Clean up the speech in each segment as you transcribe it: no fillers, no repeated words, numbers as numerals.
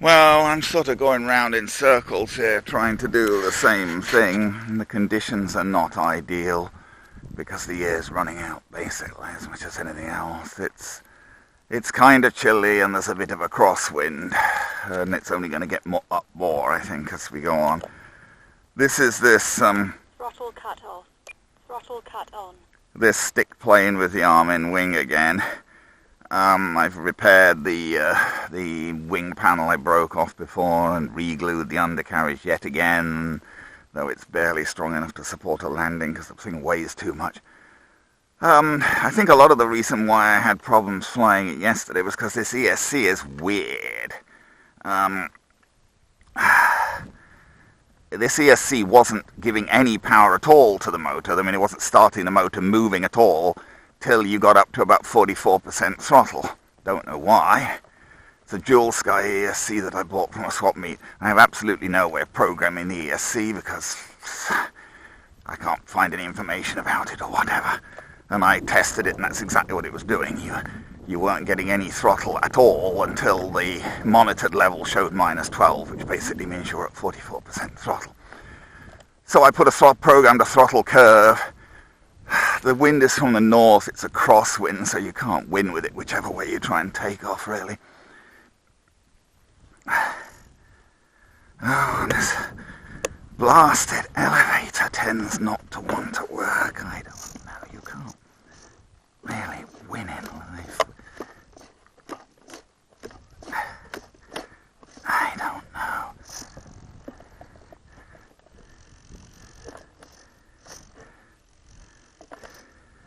Well, I'm sort of going round in circles here, trying to do the same thing. The conditions are not ideal because the year's running out, basically, as much as anything else. It's kind of chilly and there's a bit of a crosswind, and it's only going to get up more, I think, as we go on. This is Throttle cut off. Throttle cut on. This stick plane with the Armin wing again. I've repaired the wing panel I broke off before and re-glued the undercarriage yet again, though it's barely strong enough to support a landing because the thing weighs too much. I think a lot of the reason why I had problems flying it yesterday was because this ESC is weird. This ESC wasn't giving any power at all to the motor. I mean, it wasn't starting the motor moving at all till you got up to about 44% throttle. Don't know why. It's a dual sky ESC that I bought from a swap meet. I have absolutely no way of programming the ESC because I can't find any information about it or whatever. And I tested it, and that's exactly what it was doing. You weren't getting any throttle at all until the monitored level showed -12, which basically means you were at 44% throttle. So I put a programmed a throttle curve. The wind is from the north. It's a crosswind, so you can't win with it whichever way you try and take off, really. Oh, this blasted elevator tends not to want to work. I don't know. You can't really win in life. I don't know.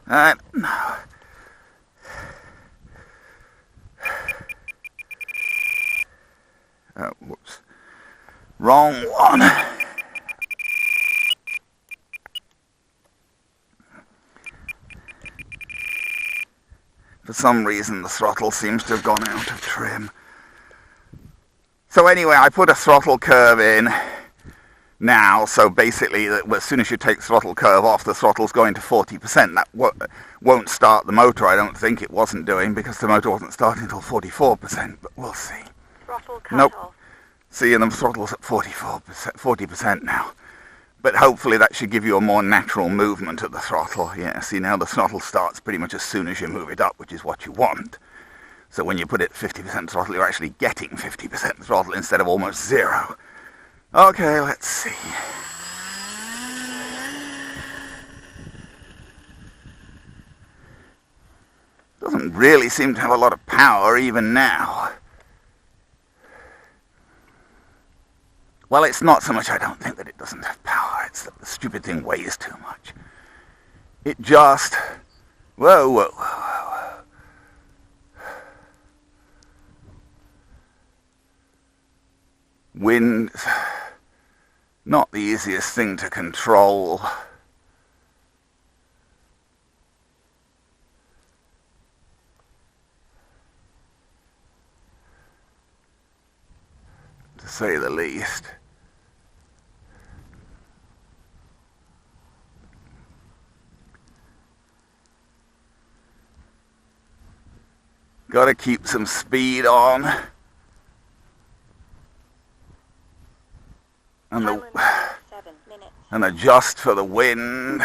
I don't know. Oh, whoops. Wrong one. For some reason, the throttle seems to have gone out of trim. So anyway, I put a throttle curve in now, so basically as soon as you take throttle curve off, the throttle's going to 40%. That won't start the motor, I don't think. It wasn't doing, because the motor wasn't starting until 44%, but we'll see. Throttle cut Nope. off. See, and the throttle's at 40% now. But hopefully that should give you a more natural movement of the throttle. Yeah, see, now the throttle starts pretty much as soon as you move it up, which is what you want. So when you put it at 50% throttle, you're actually getting 50% throttle instead of almost zero. Okay, let's see. Doesn't really seem to have a lot of power even now. Well, it's not so much I don't think that it doesn't have power. It's that the stupid thing weighs too much. It just... Whoa, whoa, whoa, whoa. Wind, not the easiest thing to control. To say the least. Got to keep some speed on. And adjust for the wind.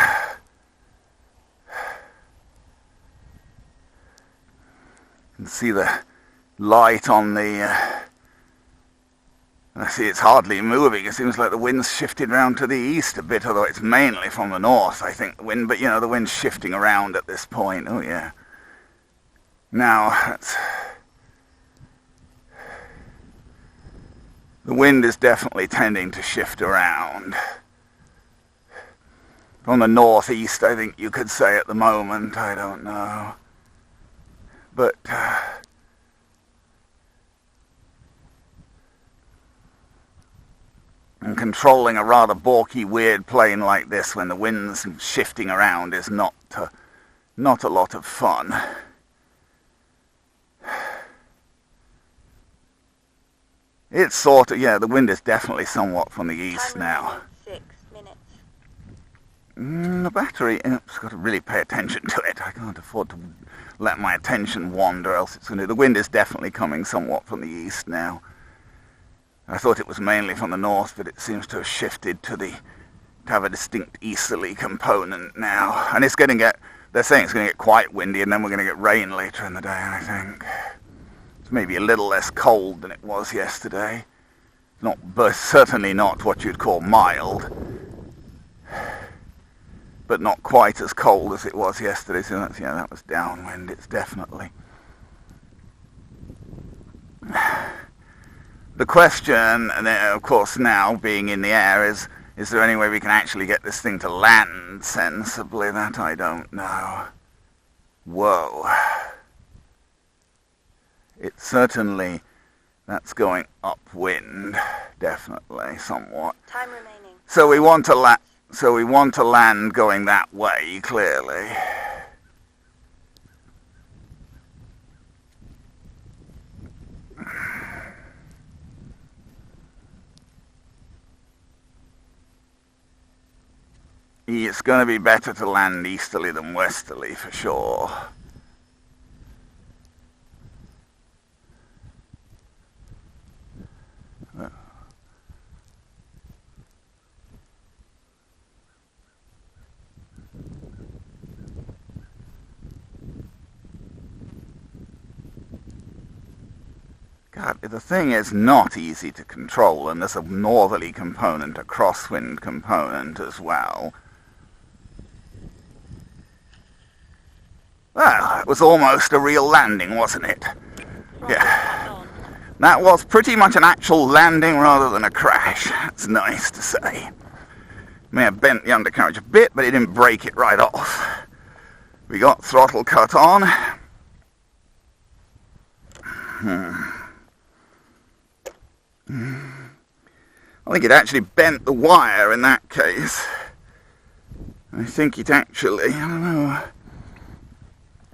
You can see the light on the... I see it's hardly moving. It seems like the wind's shifted round to the east a bit, although it's mainly from the north, I think, the wind. But, you know, the wind's shifting around at this point. Oh, yeah. Now, the wind is definitely tending to shift around. From the northeast, I think you could say at the moment. I don't know. But... and controlling a rather balky, weird plane like this when the wind's shifting around is not a lot of fun. It's sort of, yeah, the wind is definitely somewhat from the east now. 6 minutes. The battery, I've got to really pay attention to it. I can't afford to let my attention wander, else it's going to... The wind is definitely coming somewhat from the east now. I thought it was mainly from the north, but it seems to have shifted to have a distinct easterly component now. And they're saying it's going to get quite windy, and then we're going to get rain later in the day, I think. It's maybe a little less cold than it was yesterday. But certainly not what you'd call mild, but not quite as cold as it was yesterday. So that was downwind. It's definitely. The question, of course, now being in the air is there any way we can actually get this thing to land sensibly? That I don't know. Whoa. It's certainly, that's going upwind, definitely, somewhat. Time remaining. So we want to land going that way, clearly. It's going to be better to land easterly than westerly, for sure. God, the thing is not easy to control, and there's a northerly component, a crosswind component as well. Well, it was almost a real landing, wasn't it? Yeah. That was pretty much an actual landing rather than a crash. That's nice to say. May have bent the undercarriage a bit, but it didn't break it right off. We got throttle cut on. I think it actually bent the wire in that case. I think it actually, I don't know.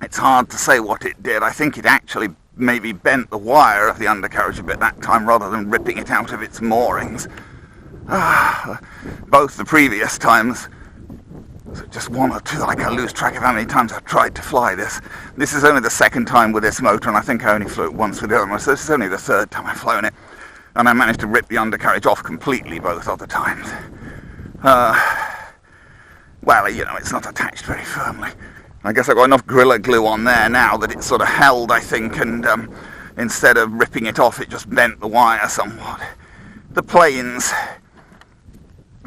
It's hard to say what it did. I think it actually maybe bent the wire of the undercarriage a bit that time rather than ripping it out of its moorings. Both the previous times, just one or two, I lose track of how many times I've tried to fly this. This is only the second time with this motor, and I think I only flew it once with the other one, so this is only the third time I've flown it. And I managed to rip the undercarriage off completely both other times. Well, it's not attached very firmly. I guess I've got enough Gorilla Glue on there now that it's sort of held, I think, and instead of ripping it off, it just bent the wire somewhat. The plane's...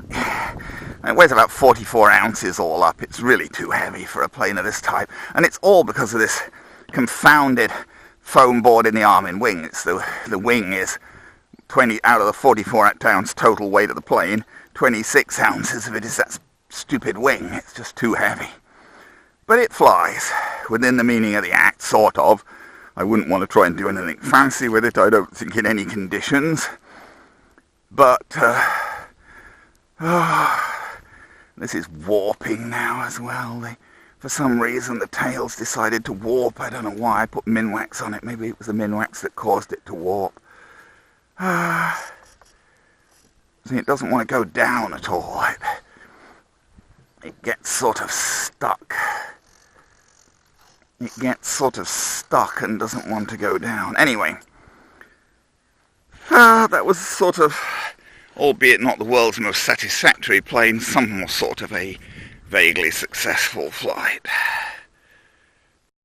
It weighs about 44 ounces all up. It's really too heavy for a plane of this type. And it's all because of this confounded foam board in the Armin wing. It's the wing is 20 out of the 44 ounce total weight of the plane. 26 ounces of it is that stupid wing. It's just too heavy. But it flies within the meaning of the act, sort of. I wouldn't want to try and do anything fancy with it, I don't think, in any conditions. But, this is warping now as well. For some reason, the tail's decided to warp. I don't know why. I put Minwax on it. Maybe it was the Minwax that caused it to warp. See, it doesn't want to go down at all. It gets sort of stuck. It gets sort of stuck and doesn't want to go down. Anyway, that was sort of, albeit not the world's most satisfactory plane, some sort of a vaguely successful flight.